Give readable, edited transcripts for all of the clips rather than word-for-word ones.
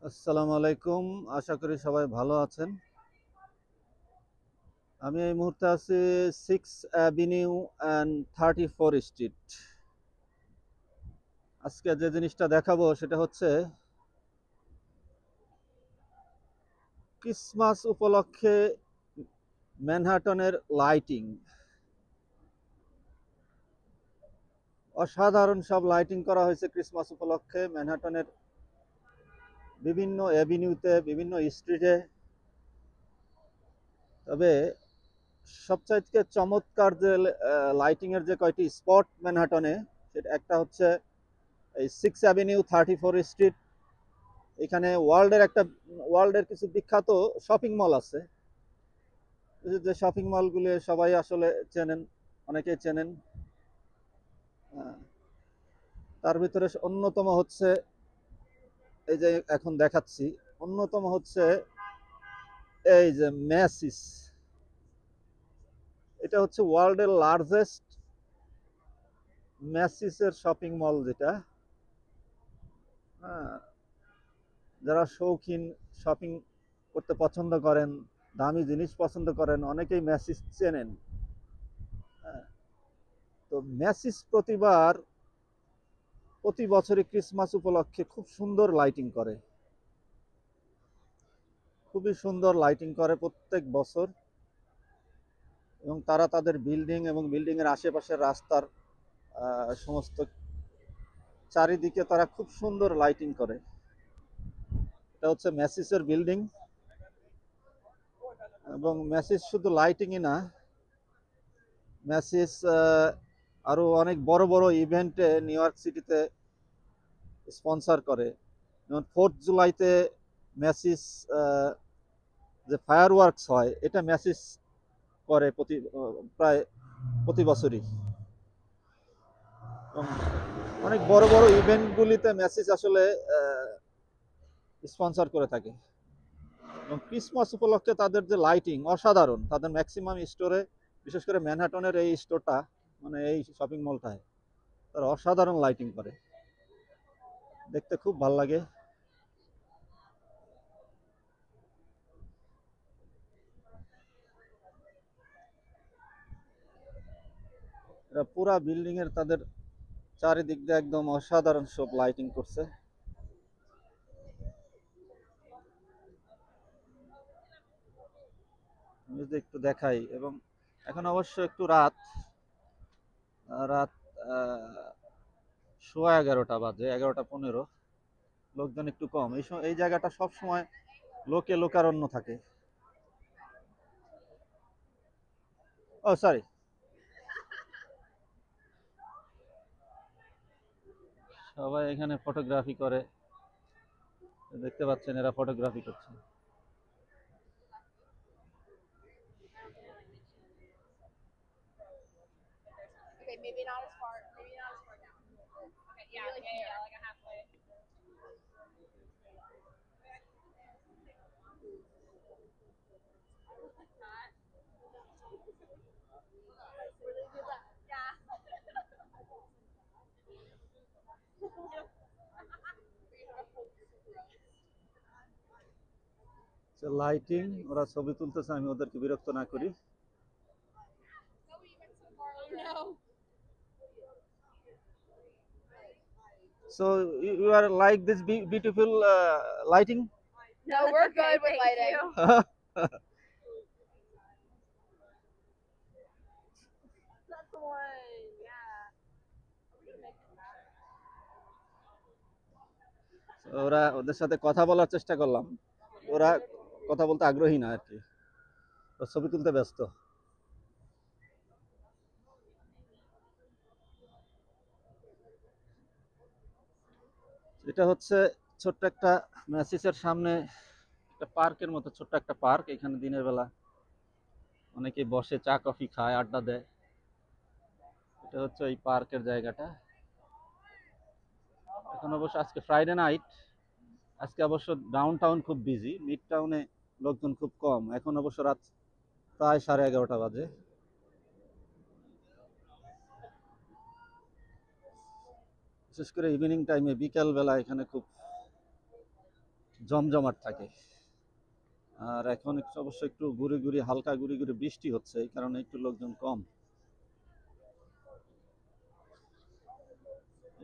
আসসালামু আলাইকুম। আশা করি সবাই ভালো আছেন। আমি এই মুহূর্তে আছি 6 অ্যাভিনিউ অ্যান্ড 34 স্ট্রিট। আজকে যে জিনিসটা দেখাবো সেটা হচ্ছে ক্রিসমাস উপলক্ষে ম্যানহাটনের লাইটিং। অসাধারণ সব লাইটিং করা হয়েছে ক্রিসমাস উপলক্ষে ম্যানহাটনের বিভিন্ন অ্যাভিনিউতে, বিভিন্ন স্ট্রিটে। তবে সবচাইতে চমৎকার যে লাইটিং এর যে কয়টি স্পট ম্যানহাটনে, সেটা একটা হচ্ছে এই 6 অ্যাভিনিউ 34 স্ট্রিট। এখানে ওয়ার্ল্ডের কিছু বিখ্যাত শপিং মল আছে। যে শপিং মলগুলো সবাই আসলে চেনেন, অনেকেই চেনেন। আহ, তার ভিতরে অন্যতম হচ্ছে এই যে এখন দেখাচ্ছি, অন্যতম হচ্ছে এই যে ম্যাসিস। এটা হচ্ছে ওয়ার্ল্ডের লার্জেস্ট ম্যাসিসের শপিং মল, যেটা হ্যাঁ, যারা শৌখিন, শপিং করতে পছন্দ করেন, দামি জিনিস পছন্দ করেন, অনেকেই ম্যাসিস চেনেন। হ্যাঁ, তো ম্যাসিস প্রতি বছরই ক্রিসমাস উপলক্ষে খুব সুন্দর লাইটিং করে, খুবই সুন্দর লাইটিং করে প্রত্যেক বছর। এবং তারা তাদের বিল্ডিং এবং বিল্ডিং এর আশেপাশের রাস্তার সমস্ত চারিদিকে তারা খুব সুন্দর লাইটিং করে। এটা হচ্ছে ম্যাসিসের বিল্ডিং। এবং ম্যাসিস শুধু লাইটিংই না, ম্যাসিস আরো অনেক বড় বড় ইভেন্টে নিউ ইয়র্ক সিটিতে স্পন্সর করে। যেমন 4th জুলাইতে ম্যাসিস যে ফায়ার ওয়ার্কস হয়, এটা ম্যাসিস করে প্রায় প্রতি বছরই। এবং অনেক বড় বড় ইভেন্টগুলিতে ম্যাসিস আসলে স্পন্সর করে থাকে। এবং ক্রিসমাস উপলক্ষে তাদের যে লাইটিং অসাধারণ, তাদের ম্যাক্সিমাম স্টোরে, বিশেষ করে ম্যানহাটনের এই স্টোরটা, মানে এই শপিং মলটায় তারা অসাধারণ লাইটিং করে, দেখতে খুব ভালো লাগে। এরা পুরা বিল্ডিং এর তাদের চারিদিক দিয়ে একদম অসাধারণ সব লাইটিং করছে। আমি যদি একটু দেখাই, এবং এখন অবশ্য একটু রাত রাত সোয়া 11টা বাজে, 11টা 15। লোকজন একটু কম, এই জায়গাটা সব সময় লোকারণ্য থাকে। ও সরি, সবাই এখানে ফটোগ্রাফি করে, দেখতে পাচ্ছেন এরা ফটোগ্রাফি করছে। Okay, maybe not as far. Maybe not as far down. Okay, yeah, really yeah, like a halfway. Lighting, ওরা ছবি তুলতেছে, আমি ওদেরকে বিরক্ত না করি। No. So you are like this beautiful lighting? No, we're good with lighting. That's the one. Yeah. ওরা, ওদের সাথে কথা বলার চেষ্টা করলাম, ওরা কথা বলতে আগ্রহী না আর কি, ছবি তুলতে ব্যস্ত। এটা হচ্ছে ছোট্ট একটা ম্যাসিসের সামনে একটা পার্কের মতো, ছোট্ট একটা পার্ক। এখানে দিনের বেলা অনেকে বসে চা কফি খায়, আড্ডা দেয়। এটা হচ্ছে ওই পার্কের জায়গাটা। এখন অবশ্য আজকে ফ্রাইডে নাইট, আজকে অবশ্য ডাউন টাউন খুব বিজি, মিড টাউনে লোকজন খুব কম। এখন অবশ্য রাত প্রায় 11:30 বাজে। বিশেষ করে ইভিনিং টাইমে, বিকাল বেলা এখানে খুব জমজমাট থাকে। আর এখন অবশ্য একটু গুড়ি গুড়ি হালকা গুড়ি গুড়ি বৃষ্টি হচ্ছে, এই কারণে একটু লোকজন কম।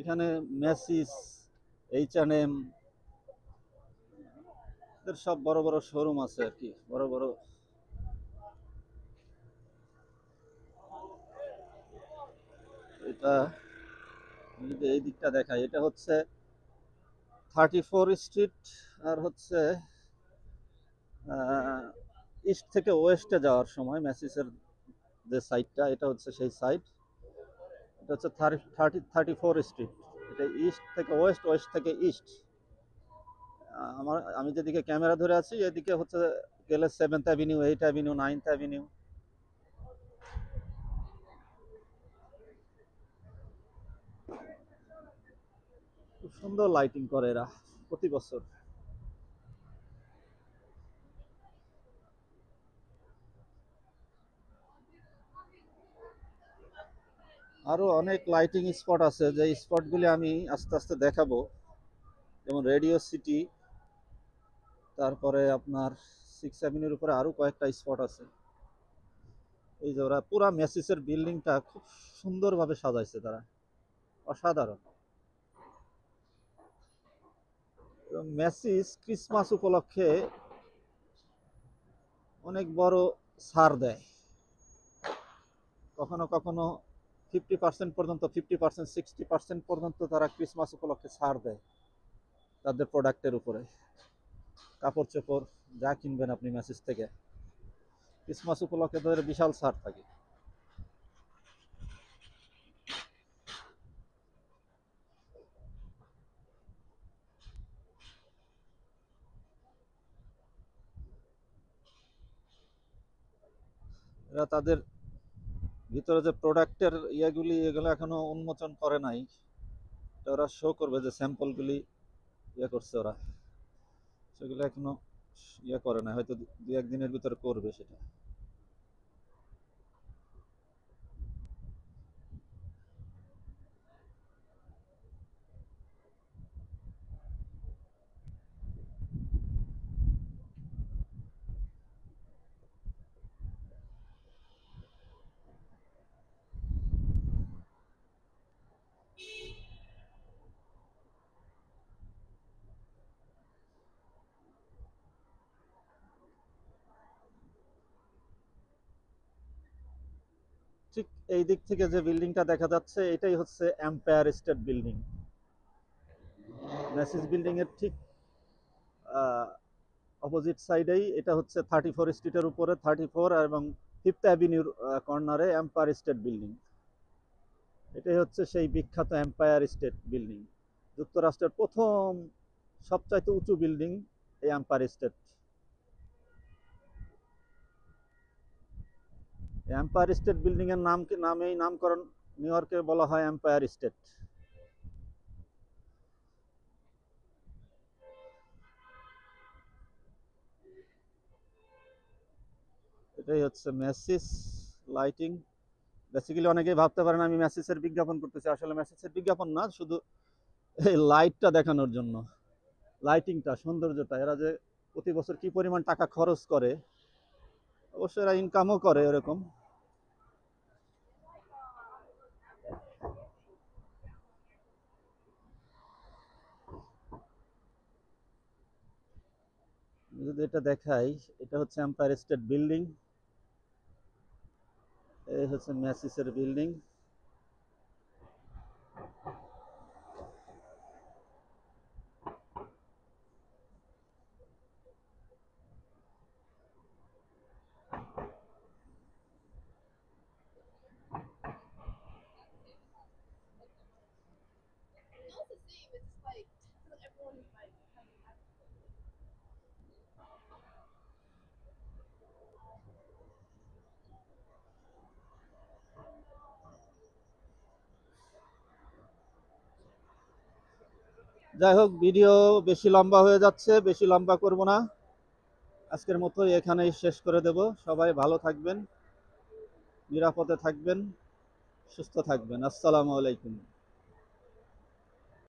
এখানে মেসিস, H&M এদের সব বড় বড় শোরুম আছে আর কি, বড় বড়। এটা যদি এই দিকটা দেখাই, এটা হচ্ছে 34 স্ট্রিট, আর হচ্ছে ইস্ট থেকে ওয়েস্টে যাওয়ার সময় মেসিসের যে সাইডটা, এটা হচ্ছে সেই সাইড। এটা হচ্ছে 34 স্ট্রিট। এটা ইস্ট থেকে ওয়েস্ট, ওয়েস্ট থেকে ইস্ট। আমি যেদিকে ক্যামেরা ধরে আছি এদিকে হচ্ছে গেলে 7th avenue, 8th avenue, 9th avenue. খুব সুন্দর লাইটিং করে এরা প্রতি বছর। আরো অনেক লাইটিং স্পট আছে, যে স্পটগুলি আমি আস্তে আস্তে দেখাবো। যেমন রেডিও সিটি, তারপরে আপনার 6th অ্যাভিনিউর উপরে আরো কয়েকটা স্পট আছে। এই যে ওরা পুরা মেসিসের বিল্ডিংটা খুব সুন্দরভাবে সাজাইছে তারা, অসাধারণ। এবং মেসিস ক্রিসমাস উপলক্ষে অনেক বড় ছাড় দেয়, কখনো কখনো 50% পর্যন্ত, 50%, 60% পর্যন্ত তারা ক্রিসমাস উপলক্ষে ছাড় দেয় তাদের প্রোডাক্টের উপরে। কাপড় চোপড় যা কিনবেন আপনি মেসিস থেকে, ক্রিসমাস উপলক্ষে তাদের বিশাল ছাড় থাকে। এরা তাদের ভিতরে যে প্রোডাক্টের ইয়েগুলি, এগুলো এখনো উন্মোচন করে নাই। ওরা শো করবে যে স্যাম্পলগুলি ইয়ে করছে ওরা, সেগুলো এখনো ইয়ে করে না, হয়তো 2-1 দিনের ভিতরে করবে সেটা। ঠিক এই দিক থেকে যে বিল্ডিংটা দেখা যাচ্ছে, এটাই হচ্ছে empire state building. Messi's building এর ঠিক অপোজিট সাইডেই এটা হচ্ছে 34 স্ট্রিটের উপরে, 34 এবং 5th অ্যাভিনিউর কর্নারে এম্পায়ার স্টেট বিল্ডিং। এটাই হচ্ছে সেই বিখ্যাত এম্পায়ার স্টেট বিল্ডিং, যুক্তরাষ্ট্রের প্রথম সবচাইতে উঁচু বিল্ডিং এই empire state. Empire state building এর নামেই নামকরণ, নিউ ইয়র্কে বলা হয় এম্পায়ার স্টেট। এটাই হচ্ছে মেসিস লাইটিং। বেসিক্যালি অনেকেই ভাবতে পারেন আমি মেসিসের বিজ্ঞাপন করতেছি, আসলে মেসিসের বিজ্ঞাপন না, শুধু এই লাইটটা দেখানোর জন্য, লাইটিংটা, সৌন্দর্যটা। এরা যে প্রতি বছর কি পরিমাণ টাকা খরচ করে, অবশ্য এরা ইনকামও করে এরকম। যদি এটা দেখাই, এটা হচ্ছে এম্পায়ার স্টেট বিল্ডিং, এই হচ্ছে মেসিসের building. No, it's the same. It's just like everyone is like kind of যাই হোক, ভিডিও বেশি লম্বা হয়ে যাচ্ছে, বেশি লম্বা করব না, আজকের মতো এখানেই শেষ করে দেব। সবাই ভালো থাকবেন, নিরাপদে থাকবেন, সুস্থ থাকবেন। আসসালামু আলাইকুম।